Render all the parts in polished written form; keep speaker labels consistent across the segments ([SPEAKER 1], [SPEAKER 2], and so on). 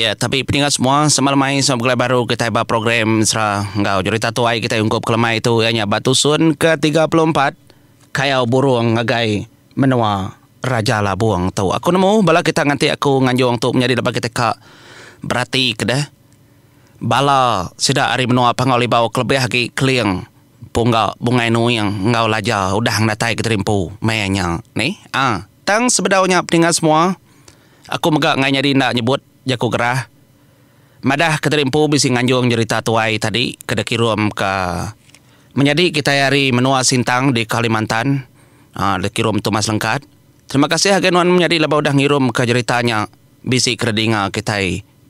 [SPEAKER 1] Ya, tapi pendengar semua, semalam mai sama baru kita buat program serah engkau cerita tuai kita ungkup kelemai itu ianya Batusun ke-34 Kayau burung ngagai menua Raja Labuang tahu. Aku nemu bala kita nganti aku nganjung tu menjadi dapat kita kak berarti kedah bala sida ari menua pangoli bau kelebih hagi kliang punggau bungai nu yang ngau laja udah natai keterimpu mayanya ni tang sebedaunya pendengar semua aku megak ngai nyari nak nyebut jaku gerah madah keterimpu bisi nganjung cerita tuai tadi keda kirum ke menjadi kita hari menua sintang di Kalimantan di kirum tu Mas Lengkat. Terima kasih hagenuan menjadi lebah udah ngirum ke ceritanya bisi kredinga kita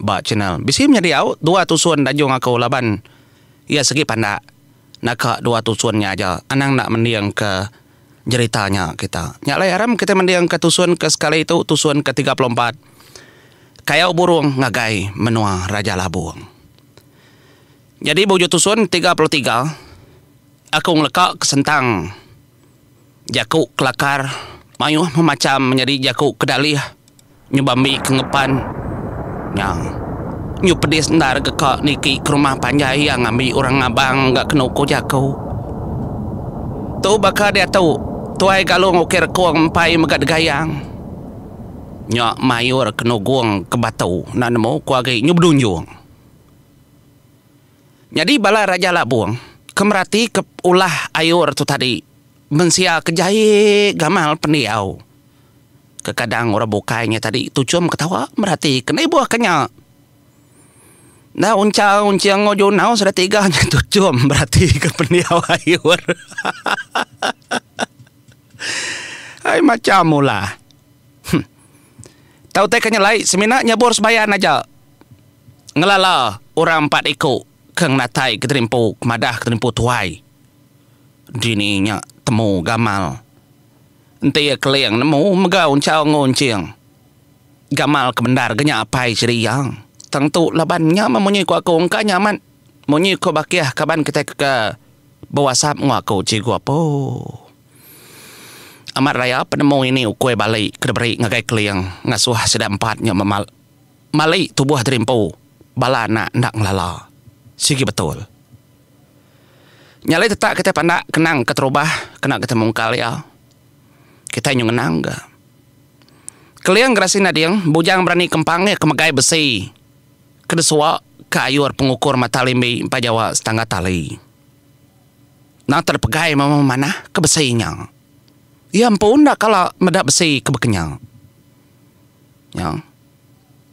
[SPEAKER 1] ba channel bisi menjadi au dua tusun danjung aku laban ya segi pandak nak dua tusunnya aja anang nak mendiang ke ceritanya kita nyalai aram kita mendiang ke tusun ke sekali itu tusun ke-34 Kayau burung ngagai menua Raja Labuang. Jadi bojo tusun 33 aku ngelekak kesentang jaku kelakar mayu memacam menjadi jaku kedalih nyubambi kengepan yang nyu pedis ndar gekak niki ke rumah panjai yang ngambil orang abang gak kena ukur jaku tu bakal dia tahu tuai galung ukir kuang empai megat gayang nyak mayur kena guang ke batu nak nemu kuagi nyu berdunjung. Jadi bala Raja Labuang kemerati ke ulah ayur tu tadi mensia kejai gamal pendiau kekadang orang bukainya tadi tucum ketawa merati kena buah kenya nah uncang ngojo nau sudah tiga nya tucum berarti ke pendiau ayur ay macam mula tahu teh kenyalai semina nyabur sebayan aja ngelala orang 4 ikut keng natai keterimpu kemadah keterimpu tuai dininya temu gamal ente ya keleng nemu megau uncau ngoncing gamal kebendar genya apai ceriang tentu labannya memunyi ku aku engka nyaman munyi ku bakiah kaban kita ke bawa sap ngaku cigu apa amat raya penemu ini ukui balik kedeberi ngagai keleng ngasuh sedang empatnya memal malik tubuh terimpu bala nak ngelala sigi betul nyalai tetap kita pandak kenang keterubah kena kita mungkal ya kita nyung ngenang ga keleng gerasin adiang bujang berani kempangnya kemegai besi kedesua kayur pengukur mata limbi empat jawa setengah tali nah terpegai mama mana ke besinya ya ampun dah kalau medak besi kebekenyang ya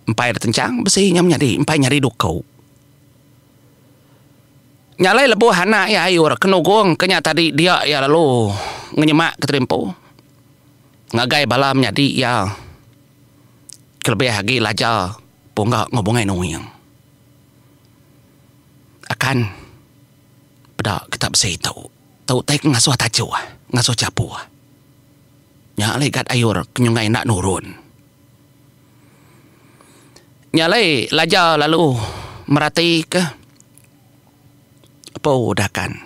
[SPEAKER 1] empai ada tencang besinya menjadi empai nyari dukau nyalai lebuh anak ya ayur kenugong kenya tadi dia ya lalu ngenyemak keterimpu ngagai bala menjadi ya kelebih lagi laja punggak ngobongai nuyang akan pada kita besi tahu tek ngasuh tacu ngasuh capu nyalai gat ayur kenyungai nak nurun nyalai laja lalu merati ke apa udah kan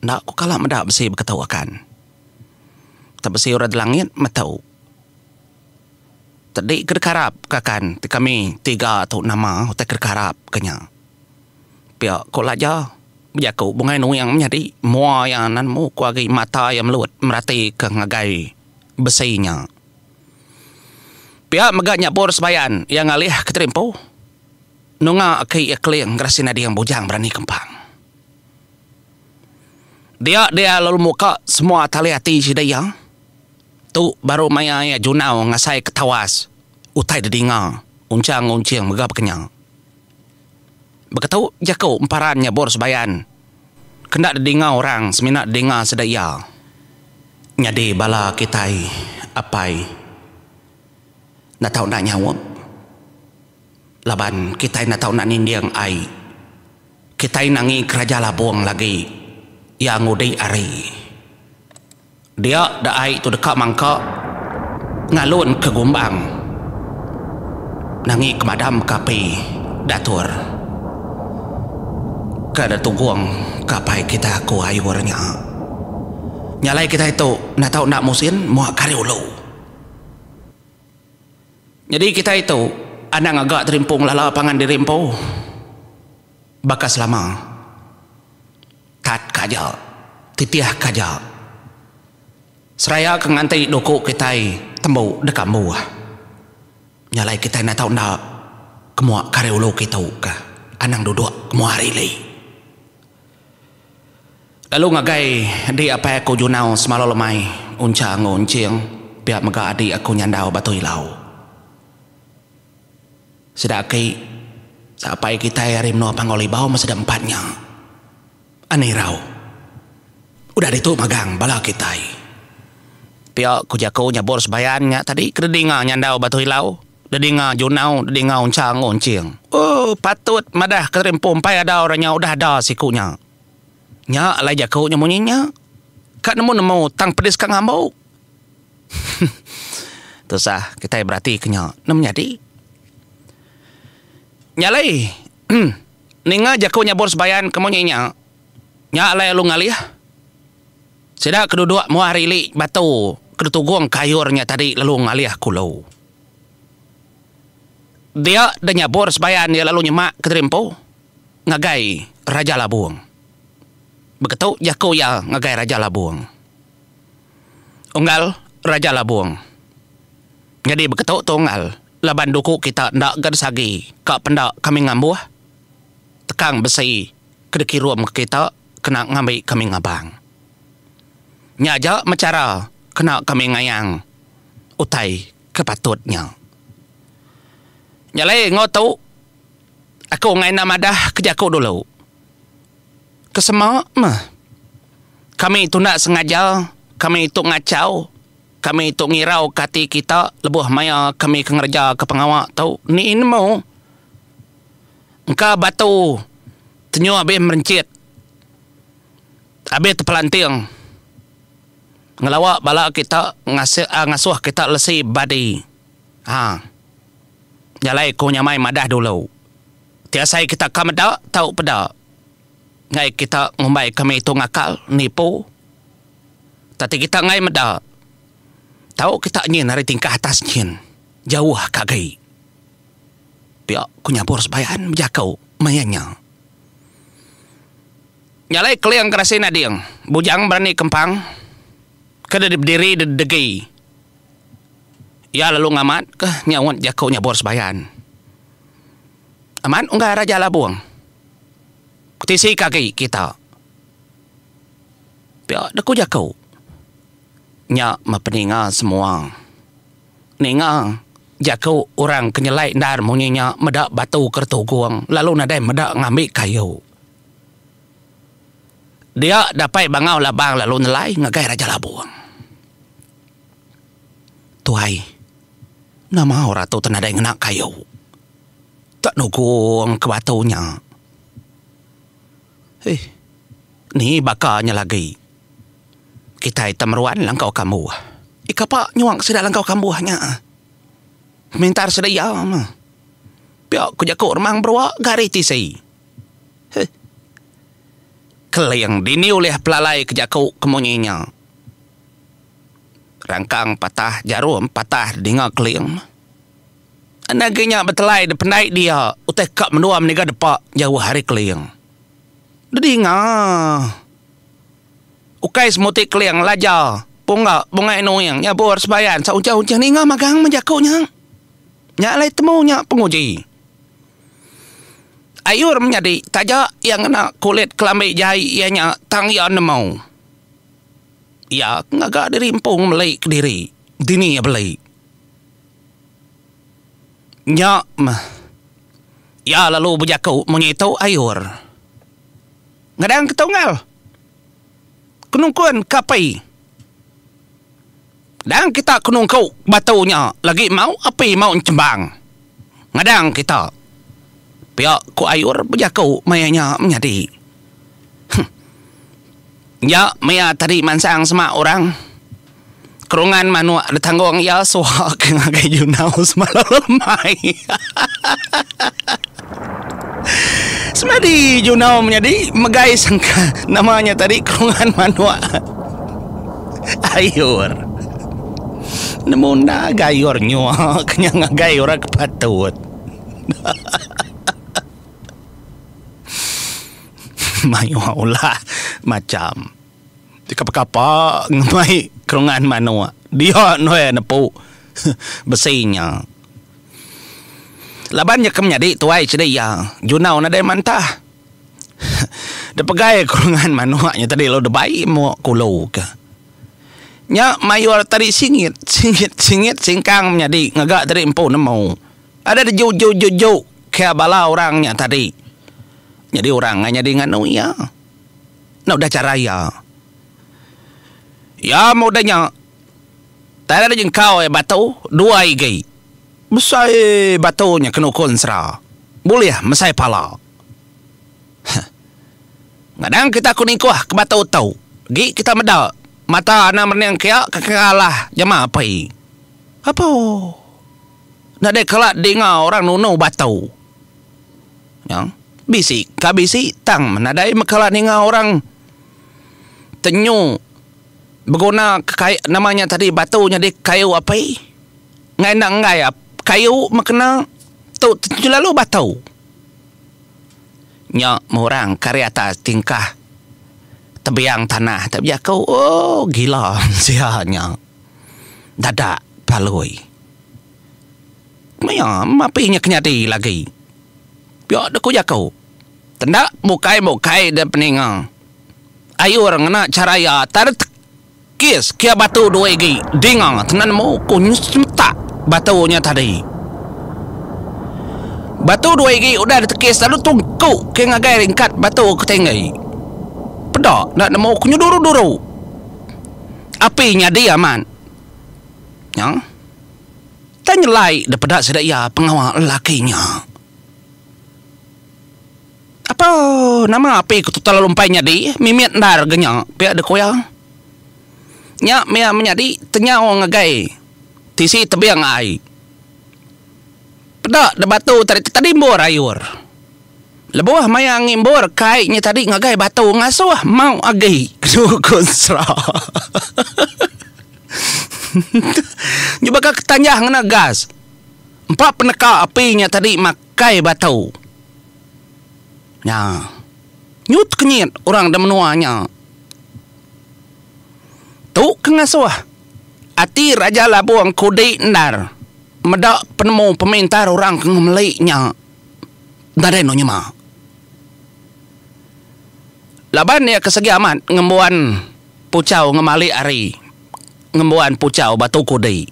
[SPEAKER 1] nak ku kalah medak besi berketawakan tak besi urad langit matau tadi kerkarap kakan kami 3 atau nama tak kerkarap kenya pia ko laja biaku bungai nu yang menjadi mua yang nan mu ku agi mata yang melut merati ke ngagai besinya pihak megaknya bor sebayan yang ngalih keterimpu nunga kai ekling grasin ada yang bujang berani kempang dia lalu muka semua tali hati si daya tu baru maya ya junau ngasai ketawas utai dedinga uncang megap kenyang begitu jaku emparannya bor sebayan kena dedinga orang semina dedinga sedaya nyadi bala kitai apai nak tahu nak nyawab laban kitai nak tahu nak nindiang ai kitai nangi Raja Labuang lagi yang udai ari dia da ai tu dekat mangka ngalun ke Gombang nangi ke madam kapi datur kada tungguang kapai kita ku ayurnya nyalai kita itu nak tahu nak musin muak kari ulu jadi kita itu Anang agak terimpung lala pangan dirimpo. Bakas lama. Tat kaja. Titiah kaja. Seraya kengantai doko kitai tembau dekam buah. Nyalai kitai na tau na kemua kareulo kita ka. Anang duduk kemua hari li. Lalu ngagai di apa aku junau semalam lemai unca ngoncing biar mega adik aku nyandau batu ilau. Sedaki sampai kita yarim no pangoli bau masa empatnya. Aneh rau. Udah itu magang bala kita. Pihak kujaku nyabor sebayannya tadi kedinga nyandau batu ilau. Dedinga junau, dedinga unca ngoncing. Oh patut madah keterimpum pai ada orangnya udah ada sikunya. Nya lai jaku nyamunyinya. Kak nemu tang pedis kang ambau. Terus kita berarti kenya nem jadi. Nyalai. Ninga jaku nyabor sebayan kemonyinya. Nya lai lu ngalih. Sida kedua mu hari li batu kedutuguang kayurnya tadi lalu ngalih kulau. Dia dah nyabor sebayan dia lalu nyemak keterimpo. Ngagai Raja Labuang. Begitu jaku ya ngagai Raja Labuang. Unggal Raja Labuang. Jadi begitu tunggal. Laban duku kita ndak gersagi. Kak pendak kami ngambuh. Tekang besi. Kedeki ruam kita kena ngambil kami ngabang. Nyaja mecara kena kami ngayang. Utai kepatutnya. Nyalai ngotau. Aku ngai namadah kejaku dulu. Kesema mah. Kami itu nak sengaja. Kami itu ngacau. Kami itu ngirau kati kita. Lebuh maya kami kengerja ke pengawak tau. Ni ini mau. Engkau batu. Tenyu habis merencit. Habis terpelanting. Ngelawak bala kita. Ngasuh kita lesi badi. Jalai ku nyamai madah dulu. Tiasai kita kameda tau peda. Ngai kita ngumbai kami itu ngakal nipu. Tapi kita ngai meda. Tahu kita nyin hari tingkah atas nyin. Jauh kagai. Pihak ku nyabur sebayan menjakau mayanya. Nyalai keliang kerasi nadiang. Bujang berani kempang. Kada berdiri degi. Ya lalu ngamat ke nyawat jakau nyabur sebayan. Aman unggah Raja Labuang. Ketisi kaki kita. Pihak deku jakau. Nya mepeninga semua. Ninga jakau orang kenyelai dar munyinya medak batu kertuguang. Lalu nadai medak ngambil kayu. Dia dapat bangau labang lalu nelai ngagai Raja Labuang. Tuai. Nama orang tu tenadai ngenak kayu. Tak nuguang ke batunya. Ni bakarnya lagi. Kita temeruan langkau kamu. Ikapa nyuang sedang langkau kamuhnya. Mintar sedaya. Piak kujaku remang berwak gari tisi. Keliang dini oleh pelalai kejaku kemunyinya. Rangkang patah jarum patah dengar keliang. Naginya betelai dependai dia. Utai kak menua meniga depak jauh hari keliang. Dengar. Ukai semuti keliang lajar. Bunga inoyang. Nyabur sebayan. Sauncah-uncah ni ngah magang menjakunya. Nyak lai temunya penguji. Ayur menjadi tajak yang kena kulit kelambi jahit ianya tang ya nemau. Ya ngagak dirimpung melai ke diri. Dini ya belai. Nyak mah. Ya lalu berjaku menyitu ayur. Ngadang ketunggal. Kenungkuan kapai. Dan kita kenungkau batunya. Lagi mau api mau cembang. Ngadang kita. Pihak ku ayur berjakau mayanya menjadi. Ya maya tadi mansang sama orang. Kerungan manua ada tanggung ya suha kengagai junau semalam mai. Semadi junau menjadi megai sangka namanya tadi kerungan manua ayur. Namun na gayur nyua kenyang gayur kepatut. Mayu ulah macam kapa ngamai kerungan manua dia noe nepu besinya labannya kemnyadi tuai cedai ya junau na dai mantah de pegai kerungan manuanya tadi lo de bai mo kulo ka nya mayu tadi singit singkang menjadi ngagak dari empu nemu ada de jo kayak bala orangnya tadi jadi orangnya di nganu ya nah udah cara ya modanya tak ada jengkau batu dua igi besar batunya kena konsra boleh mesai pala kadang kita kuning kuah ke batu tau gi kita medal mata anak menang kaya kekalah jama apa nak dek kelak dengar orang nuno batu ya bisi kabisi tang menadai mekalah dengar orang tenyu berguna namanya tadi batunya di kayu apa ngai nak ngai kayu makna tu lalu batu nya orang karya atas tingkah tebiang tanah tapi kau oh gila sianya dadak paloi maya mapinya kenyadi lagi biar deku kau tendak mukai dan peningang ayo orang nak cara ya tarik kis kia batu dua igi dingang tenan mau kunyus tak batunya tadi batu dua igi udah ditekis lalu tungku ke ngagai ringkat batu ketinggai pedak nak mau kunyu duru apinya dia man yang tanyelai daripada sedak ya pengawal lakinya apa nama api kututal lumpainya di mimit ndar genya pihak dekoyang nya mea menjadi tenyau ngagai tisi tebiang ai pedak de batu tadi mbor ayur lebuah maya ngimbor kai nya tadi ngagai batu ngasuh mau agi konsra nyoba ka ketanyah ngena gas empat peneka apinya tadi makai batu nya nyut kenyit orang dah menuanya tu kengasuh ati Raja Labuang kode ndar medak penemu pemintar orang kengemeliknya ndare no nyema laban ya kesegi amat ngembuan pucau ngemali ari ngembuan pucau batu kode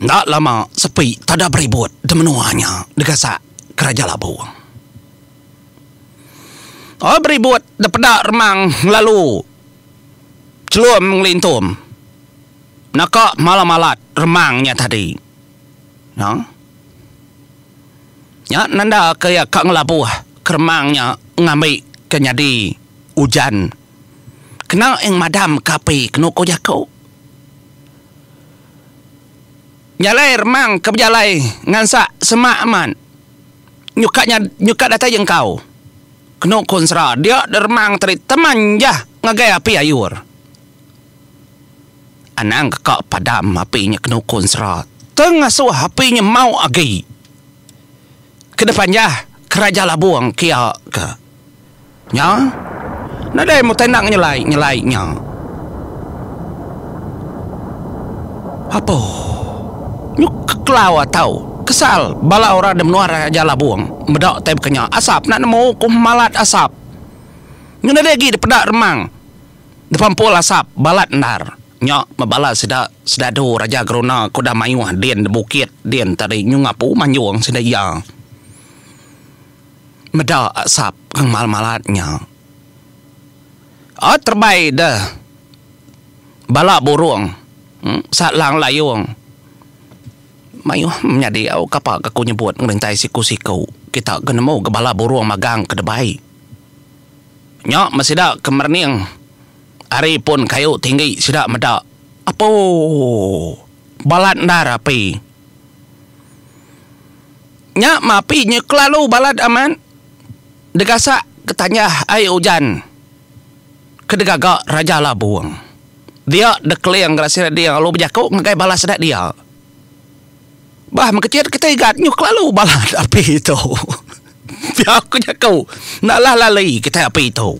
[SPEAKER 1] ndak lama sepi tada beribut demenuanya degasa Raja Labuang beribut depedak remang lalu celum ngelintum nakak malam-malat remangnya tadi ya nanda kaya kak ngelabuh keremangnya ngambil kenyadi hujan kena yang madam kapi kena kojako nyalai remang kebejalai ngansak semak aman nyukat data yang kau kena konsra dia remang tadi teman jah ngagai api ayur anang kak padam apinya kena konsra tengah suah apinya mau agi kedepannya Raja Labuang kia ke nya nadai mau tenang nyelainya apa nyuk kelawa tahu kesal bala orang dem nuar Raja Labuang medak tem kenya asap nak nemu kum malat asap nyuna lagi di pedak remang depan pol asap balat ndar nya mabala sedado Raja Gerona kuda mayuh dien de bukit dien tadi nyungapu manyuang sedaya meda asap kang mal-malatnya terbaik dah bala burung saat lang layung mayuh menjadi au kapal kaku nyebut ngerentai siku-siku kita genemu ke bala burung magang ke debai nya masih dak kemerning hari pun kayu tinggi sudah meda apa balat ndar api nya mapi nyekelalu balat aman degasa ketanya ai hujan kedegaga Raja Labuang dia dekle yang grasir dia lalu berjaku ngagai balas dak dia Bah mengkecil kita igat nyuk lalu balad api itu. Biar aku jakau. Naklah lalai kita api itu.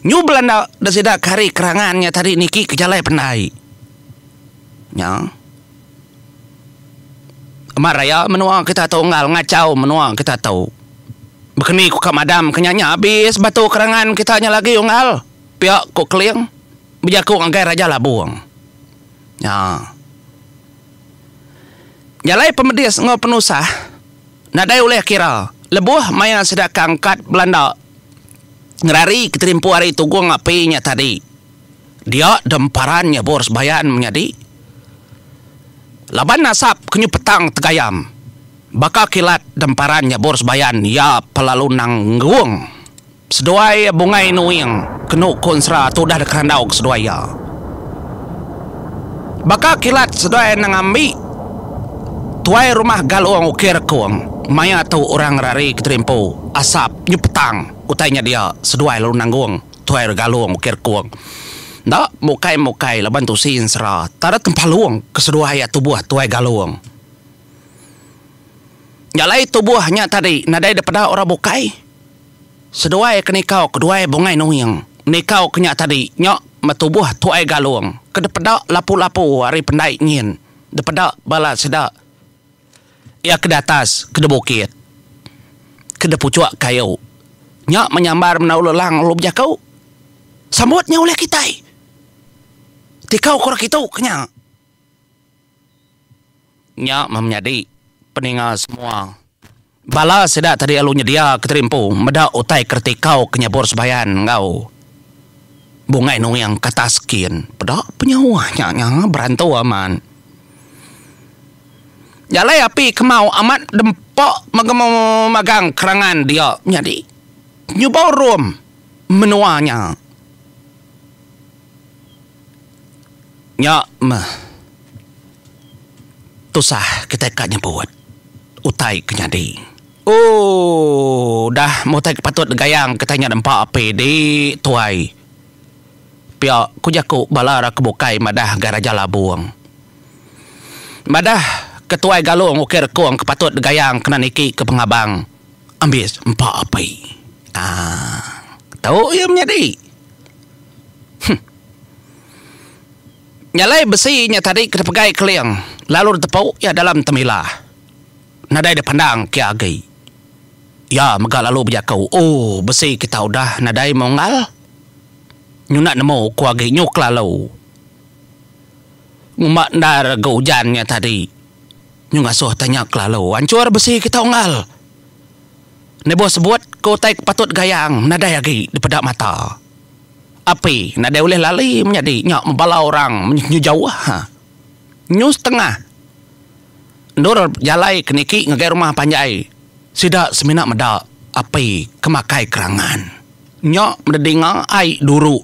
[SPEAKER 1] Nyu Belanda dah sedak kari kerangannya tadi niki kejalai pendai. Ya. Amar raya menua kita tahu ngal ngacau menua kita tahu. Bekeni ku kamadam kenyanya habis batu kerangan kitanya lagi ungal. Piak ku keliang. Bejaku angkai raja labuang. Ya. Jalai pemedis ngau penusah. Nadai oleh kira. Lebuh maya sedak angkat Belanda. Ngerari keterimpu hari itu gua ngapinya tadi. Dia demparannya bors bayan menjadi. Laban nasab kenyu petang tegayam. Baka kilat demparannya bors bayan ya pelalu nang nguang. Seduai bungai nuing kenu konsra tu dah kerandau seduai ya. Baka kilat seduai nang ambi. Tuai rumah galuang ukir kuang. Maya tu orang rari keterimpu asap nyu petang. Utainya dia seduai lalu nanggung. Tuai galuang ukir kuang. Ndak mukai laban tu sin sera. Tara tempaluang keseduai tubuh tuai galuang. Nyalai tubuhnya tadi nadai daripada orang bukai. Seduai kenikau keduai bungai nuyang. Nikau kenya tadi nyok metubuh tuai galuang. Kedepada lapu-lapu hari pendai ngin. Depada bala sedak. Ya ke atas, ke bukit. Ke pucuk kayu. Nyak menyambar menau lelang lub jakau. Sambutnya oleh kita. Tikau korang kita kenya. Nyak menjadi peninggal semua. Bala sedak tadi alunya dia keterimpu. Meda utai kertikau kenya bors bayan ngau. Bungai nung yang kataskin. Pedak penyawahnya berantau aman. Jalai api kemau amat dempok magang kerangan dia jadi nyubau rum menuanya nya tusah kita kanya buat utai kenyadi. Oh dah mau tai patut gayang katanya dempak api di tuai pia kujaku balara kebukai madah garaja labuang madah ketuai galung ukir kuang kepatut gayang kena niki ke pengabang ambis empak api. Tahu ia menjadi. Nyalai besinya tadi kena pegai keliang lalu ditepau ya dalam temilah. Nadai dipandang ke agi. Ya mega lalu berjakau. Oh besi kita udah nadai mongal. Nyunak nemu ku agi nyuk lalu. Ngumak ndar ke hujannya tadi. Nyu ngasuh tanya lalu hancur besi kita ungal. Nebo sebut kau tai patut gayang nadai lagi di pedak mata. Api nadai oleh lali menjadi nyak membala orang nyu jauh ha. Nyu setengah. Nur jalai keniki ngagai rumah panjai. Sidak seminak medak api kemakai kerangan. Nyak mendengar ai duru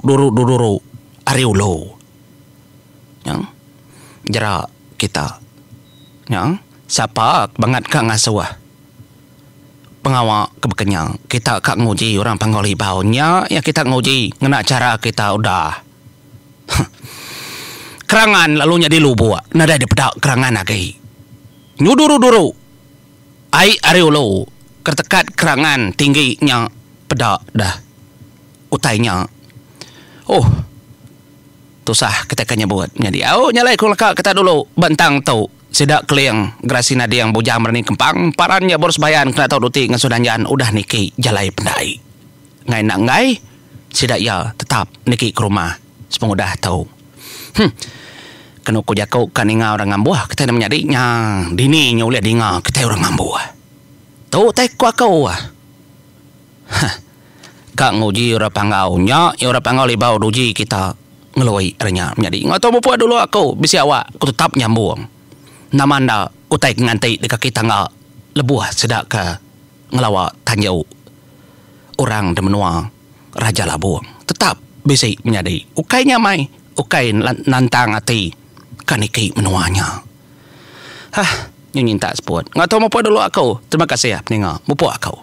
[SPEAKER 1] ari ulo. Yang jerak kita. Ya, siapa banget kak ngasuh pengawak kebekenyang kita kak nguji orang panggoli baunya ya kita nguji ngena cara kita udah kerangan lalunya di lubuk nada di pedak kerangan lagi nyuduru ai ariulo ketekat kerangan tingginya pedak dah utainya oh tusah kita kanya buat jadi oh nyalai kulaka kita dulu bentang tau sedak keliang gerasi nadi yang bujang merani kempang parannya boros bayan kena tahu duti ngasudanjan udah niki jalai pendai ngai nak ngai sedak ya tetap niki ke rumah sepung udah tahu kena ku jakau kaninga orang ngambuah kita nak menyadinya dini nya uliah dinga kita orang ngambuah tahu tai ku akau kak nguji ora pangau nya ya ora pangau libau duji kita ngeloi arenya menjadi ngau buat dulu aku bisi awak aku tetap nyambung namanda utai ngantai dekat kita ngak lebuah sedak ke ngelawak tanjau orang demenua raja labuang tetap bisi menjadi ukainya mai ukai nantang ati kaniki menuanya nyu nyinta seput ngak tahu mau dulu aku terima kasih ya peninga mau aku